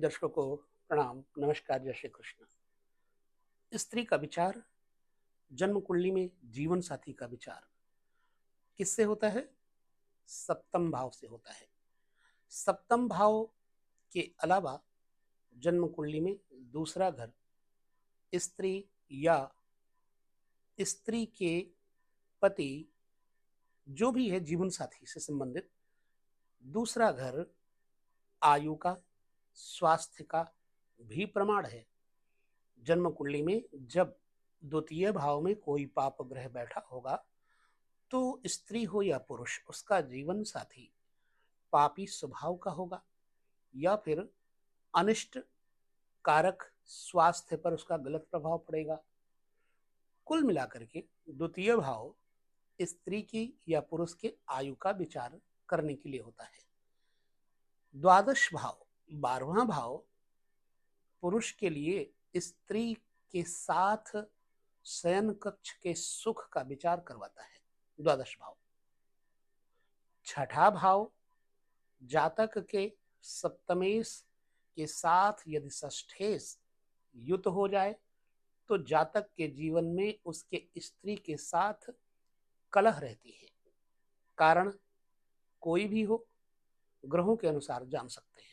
दर्शकों को प्रणाम, नमस्कार, जय श्री कृष्ण। स्त्री का विचार, जन्म कुंडली में जीवन साथी का विचार किससे होता है? सप्तम भाव से होता है। सप्तम भाव के अलावा जन्म कुंडली में दूसरा घर, स्त्री या स्त्री के पति, जो भी है जीवन साथी से संबंधित दूसरा घर आयु का, स्वास्थ्य का भी प्रमाण है। जन्म कुंडली में जब द्वितीय भाव में कोई पाप ग्रह बैठा होगा तो स्त्री हो या पुरुष, उसका जीवन साथी पापी स्वभाव का होगा या फिर अनिष्ट कारक स्वास्थ्य पर उसका गलत प्रभाव पड़ेगा। कुल मिलाकर के द्वितीय भाव स्त्री की या पुरुष के आयु का विचार करने के लिए होता है। द्वादश भाव, 12वां भाव पुरुष के लिए स्त्री के साथ शयन कक्ष के सुख का विचार करवाता है। द्वादश भाव। छठा भाव जातक के सप्तमेश के साथ यदि षष्ठेश युत हो जाए तो जातक के जीवन में उसके स्त्री के साथ कलह रहती है। कारण कोई भी हो, ग्रहों के अनुसार जान सकते हैं।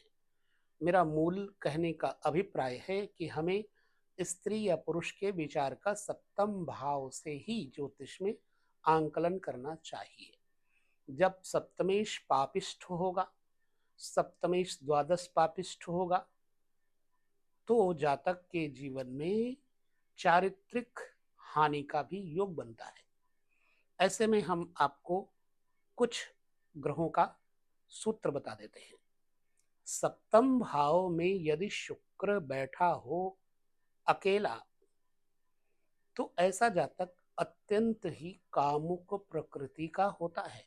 मेरा मूल कहने का अभिप्राय है कि हमें स्त्री या पुरुष के विचार का सप्तम भाव से ही ज्योतिष में आंकलन करना चाहिए। जब सप्तमेश पापिष्ठ होगा, सप्तमेश द्वादश पापिष्ठ होगा, तो जातक के जीवन में चारित्रिक हानि का भी योग बनता है। ऐसे में हम आपको कुछ ग्रहों का सूत्र बता देते हैं। सप्तम भाव में यदि शुक्र बैठा हो अकेला तो ऐसा जातक अत्यंत ही कामुक प्रकृति का होता है।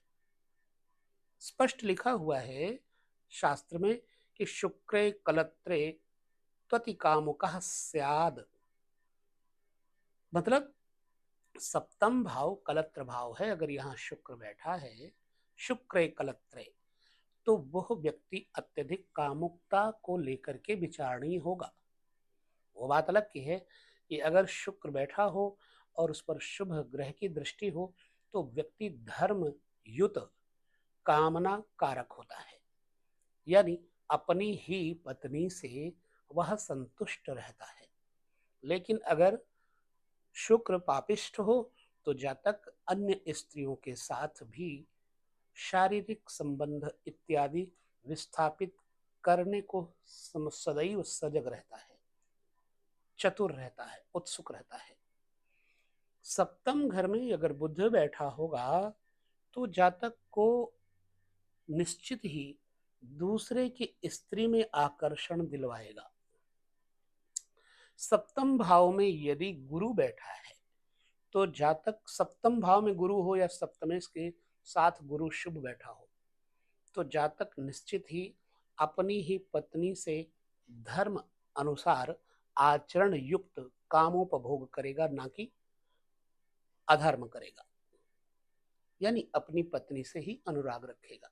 स्पष्ट लिखा हुआ है शास्त्र में कि शुक्रे कलत्रे त्वति कामुकः स्याद। मतलब सप्तम भाव कलत्र भाव है, अगर यहाँ शुक्र बैठा है, शुक्रे कलत्रे, तो वह व्यक्ति अत्यधिक कामुकता को लेकर के विचारणीय होगा। वो बात अलग की है कि अगर शुक्र बैठा हो और उस पर शुभ ग्रह की दृष्टि हो तो व्यक्ति धर्म युत कामना कारक होता है, यानी अपनी ही पत्नी से वह संतुष्ट रहता है। लेकिन अगर शुक्र पापिष्ठ हो तो जातक अन्य स्त्रियों के साथ भी शारीरिक संबंध इत्यादि विस्थापित करने को सदैव सजग रहता है, चतुर रहता है, उत्सुक रहता है। सप्तम घर में अगर बुध बैठा होगा तो जातक को निश्चित ही दूसरे की स्त्री में आकर्षण दिलवाएगा। सप्तम भाव में यदि गुरु बैठा है तो जातक, सप्तम भाव में गुरु हो या सप्तमेश के साथ गुरु शुभ बैठा हो, तो जातक निश्चित ही अपनी ही पत्नी से धर्म अनुसार आचरण युक्त कामोपभोग करेगा, ना कि अधर्म करेगा, यानी अपनी पत्नी से ही अनुराग रखेगा।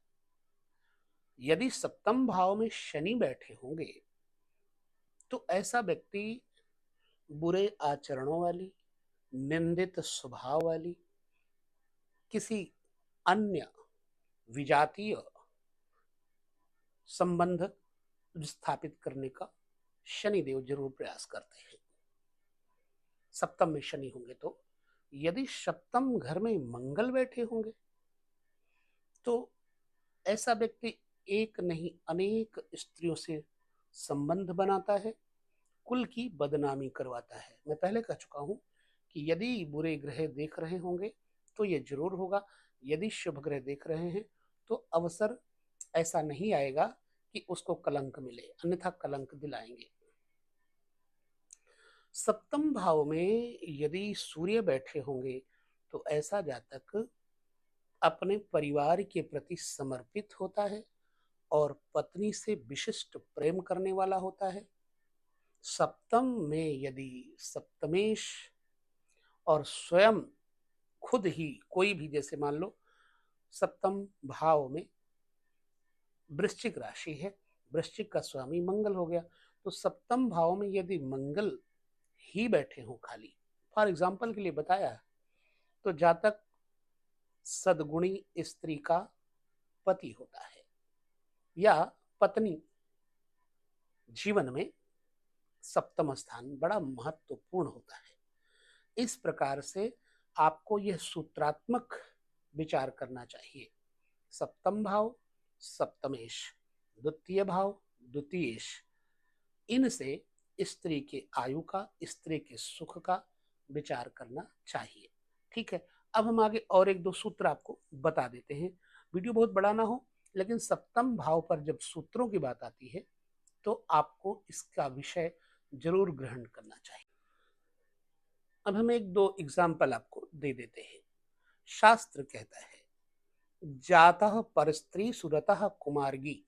यदि सप्तम भाव में शनि बैठे होंगे तो ऐसा व्यक्ति बुरे आचरणों वाली, निंदित स्वभाव वाली, किसी अन्य विजातीय संबंध स्थापित करने का शनिदेव जरूर प्रयास करते हैं। सप्तम में शनि होंगे तो, यदि सप्तम घर में मंगल बैठे होंगे तो ऐसा व्यक्ति एक नहीं अनेक स्त्रियों से संबंध बनाता है, कुल की बदनामी करवाता है। मैं पहले कह चुका हूं कि यदि बुरे ग्रह देख रहे होंगे तो ये जरूर होगा, यदि शुभ ग्रह देख रहे हैं तो अवसर ऐसा नहीं आएगा कि उसको कलंक मिले, अन्यथा कलंक दिलाएंगे। सप्तम भाव में यदि सूर्य बैठे होंगे तो ऐसा जातक अपने परिवार के प्रति समर्पित होता है और पत्नी से विशिष्ट प्रेम करने वाला होता है। सप्तम में यदि सप्तमेश और स्वयं खुद ही कोई भी, जैसे मान लो सप्तम भाव में वृश्चिक राशि है, वृश्चिक का स्वामी मंगल हो गया। तो सप्तम भाव में यदि मंगल ही बैठे हों खाली, फॉर एग्जाम्पल के लिए बताया, तो जातक सद्गुणी स्त्री का पति होता है या पत्नी। जीवन में सप्तम स्थान बड़ा महत्वपूर्ण होता है। इस प्रकार से आपको यह सूत्रात्मक विचार करना चाहिए। सप्तम भाव सप्तमेश, द्वितीय भाव द्वितीयेश, इनसे स्त्री के आयु का, स्त्री के सुख का विचार करना चाहिए। ठीक है, अब हम आगे और एक दो सूत्र आपको बता देते हैं। वीडियो बहुत बड़ा ना हो, लेकिन सप्तम भाव पर जब सूत्रों की बात आती है तो आपको इसका विषय जरूर ग्रहण करना चाहिए। अब हम एक दो एग्जाम्पल आपको दे देते हैं। शास्त्र कहता है, जातः परस्त्री सुरतः कुमार्गी,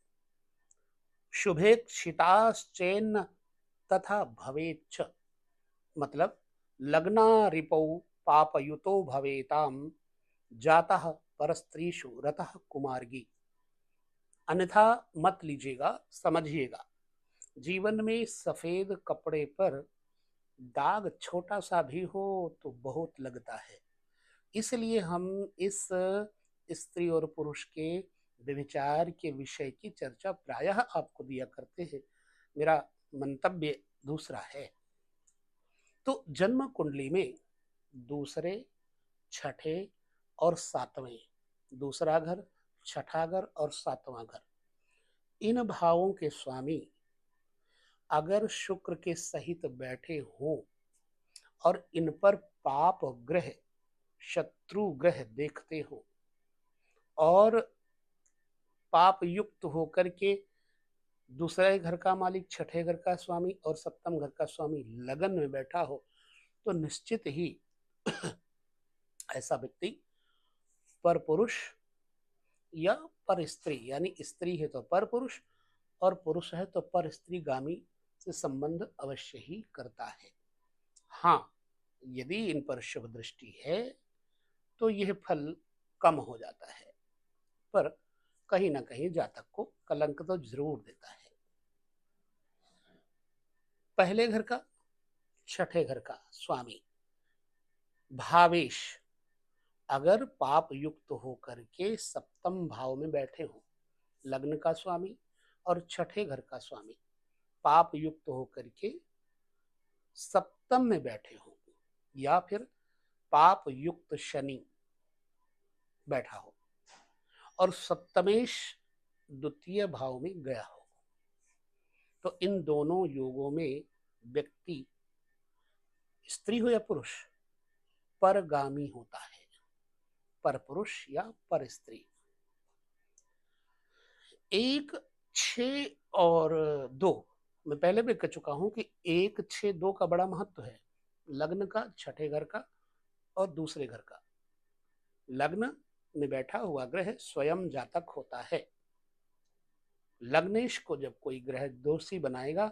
शुभेक्षिताश्चेन्न तथा भवेच्छ। मतलब लग्ना रिपौ पापयुतो भवेताम, जातः परस्त्रीषु रतः कुमार्गी। अन्यथा मत लीजिएगा, समझिएगा। जीवन में सफेद कपड़े पर दाग छोटा सा भी हो तो बहुत लगता है। इसलिए हम इस स्त्री और पुरुष के व्यभिचार के विषय की चर्चा प्रायः आपको दिया करते हैं। मेरा मंतव्य दूसरा है। तो जन्म कुंडली में दूसरे, छठे और सातवें, दूसरा घर, छठा घर और सातवां घर, इन भावों के स्वामी अगर शुक्र के सहित बैठे हों और इन पर पाप ग्रह, शत्रु ग्रह देखते हो और पाप युक्त होकर के दूसरे घर का मालिक, छठे घर का स्वामी और सप्तम घर का स्वामी लगन में बैठा हो, तो निश्चित ही ऐसा व्यक्ति पर पुरुष या पर स्त्री, यानी स्त्री है तो पर पुरुष और पुरुष है तो पर स्त्री गामी से संबंध अवश्य ही करता है। हाँ, यदि इन पर शुभ दृष्टि है तो यह फल कम हो जाता है, पर कहीं ना कहीं जातक को कलंक तो जरूर देता है। पहले घर का, छठे घर का स्वामी भावेश अगर पाप युक्त होकर के सप्तम भाव में बैठे हो, लग्न का स्वामी और छठे घर का स्वामी पाप युक्त होकर के सप्तम में बैठे हो, या फिर पाप युक्त शनि बैठा हो और सप्तमेश द्वितीय भाव में गया हो, तो इन दोनों योगों में व्यक्ति, स्त्री हो या पुरुष, परगामी होता है। पर पुरुष या पर स्त्री। 1, 6 और 2, मैं पहले भी कह चुका हूं कि 1, 6, 2 का बड़ा महत्व है। लग्न का, छठे घर का और दूसरे घर का। लग्न में बैठा हुआ ग्रह स्वयं जातक होता है। लग्नेश को जब कोई ग्रह दोषी बनाएगा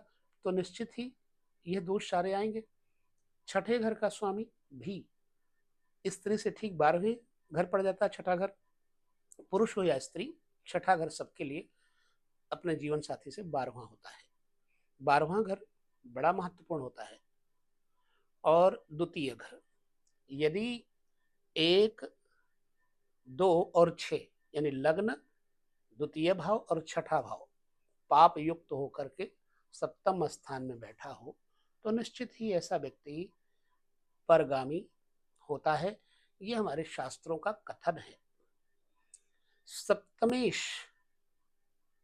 तो निश्चित ही यह दोष सारे आएंगे। छठे घर का स्वामी भी स्त्री से ठीक 12वें घर पड़ जाता है। छठा घर, पुरुष हो या स्त्री, छठा घर सबके लिए अपने जीवन साथी से 12वां होता है। 12वां घर बड़ा महत्वपूर्ण होता है। और द्वितीय घर, यदि 1, 2 और 6 यानी लग्न, द्वितीय भाव और छठा भाव पाप युक्त होकर के सप्तम स्थान में बैठा हो, तो निश्चित ही ऐसा व्यक्ति परगामी होता है। यह हमारे शास्त्रों का कथन है। सप्तमेश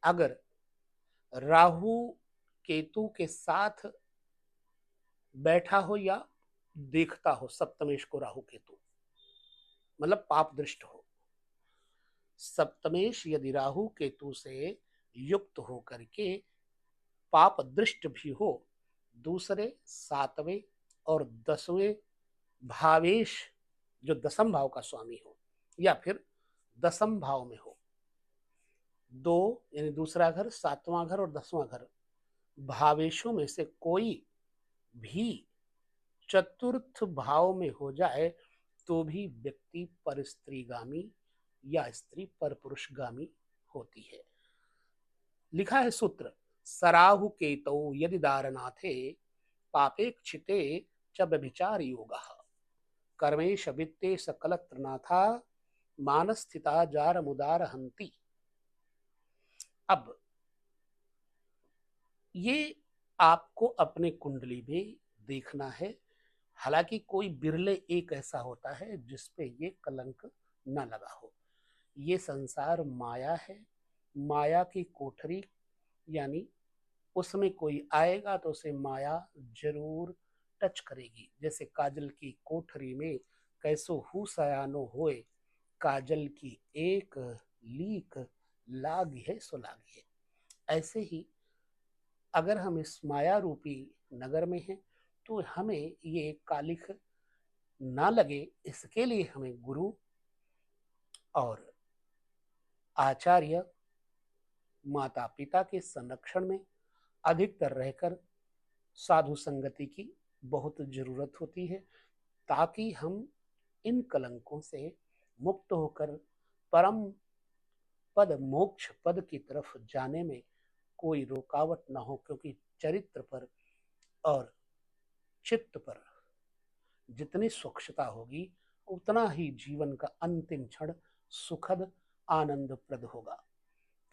अगर राहु केतु के साथ बैठा हो या देखता हो, सप्तमेश को राहु केतु, मतलब पाप दृष्ट हो। सप्तमेश यदि राहु केतु से युक्त हो करके पाप दृष्ट भी हो, दूसरे, 7वें और 10वें भावेश जो दसम भाव का स्वामी हो या फिर दसम भाव में हो, 2 यानी दूसरा घर, 7वां घर और 10वां घर, भावेशों में से कोई भी चतुर्थ भाव में हो जाए तो भी व्यक्ति पर स्त्रीगामी या स्त्री पर पुरुषगामी होती है। लिखा है सूत्र, सराहु केतौ यदि दारनाथे पापेक्षिते च व्यभिचार योगः कर्मेश वित्ते सकलत्रनाथा मानस्थिता जार मुदार हंति। अब ये आपको अपने कुंडली में देखना है। हालांकि कोई बिरले एक ऐसा होता है जिसपे ये कलंक न लगा हो। ये संसार माया है, माया की कोठरी, यानी उसमें कोई आएगा तो उसे माया जरूर टच करेगी। जैसे काजल की कोठरी में कैसो हु सयानो होए, काजल की एक लीक लागी है सो लागी है। ऐसे ही अगर हम इस माया रूपी नगर में हैं तो हमें ये कालिख ना लगे, इसके लिए हमें गुरु और आचार्य माता पिता के संरक्षण में अधिकतर रहकर साधु संगति की बहुत जरूरत होती है, ताकि हम इन कलंकों से मुक्त होकर परम पद मोक्ष पद की तरफ जाने में कोई रुकावट ना हो। क्योंकि चरित्र पर और चित्त पर जितनी स्वच्छता होगी उतना ही जीवन का अंतिम क्षण सुखद आनंदप्रद होगा।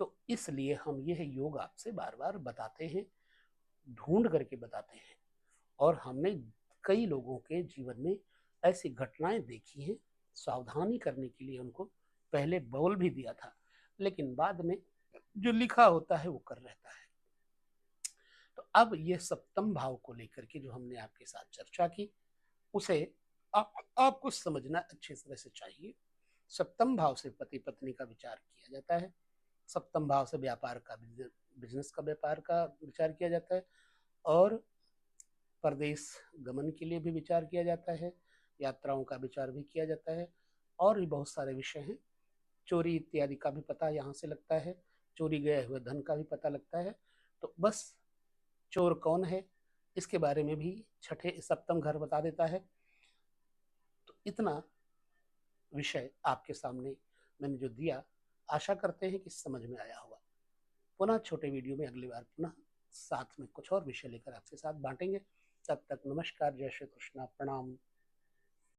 तो इसलिए हम यह योग आपसे बार बार बताते हैं, ढूंढ करके बताते हैं। और हमने कई लोगों के जीवन में ऐसी घटनाएं देखी हैं, सावधानी करने के लिए उनको पहले बोल भी दिया था, लेकिन बाद में जो लिखा होता है वो कर रहता है। तो अब ये सप्तम भाव को लेकर के जो हमने आपके साथ चर्चा की, उसे आपको समझना अच्छी तरह से चाहिए। सप्तम भाव से पति पत्नी का विचार किया जाता है, सप्तम भाव से व्यापार का, बिजनेस का, व्यापार का विचार किया जाता है, और परदेश गमन के लिए भी विचार किया जाता है, यात्राओं का विचार भी किया जाता है, और भी बहुत सारे विषय हैं। चोरी इत्यादि का भी पता यहाँ से लगता है, चोरी गए हुए धन का भी पता लगता है। तो बस चोर कौन है इसके बारे में भी छठे सप्तम घर बता देता है। तो इतना विषय आपके सामने मैंने जो दिया, आशा करते हैं कि समझ में आया होगा। पुनः छोटे वीडियो में अगली बार पुनः साथ में कुछ और विषय लेकर आपके साथ बांटेंगे। तब तक नमस्कार, जय श्री कृष्णा, प्रणाम।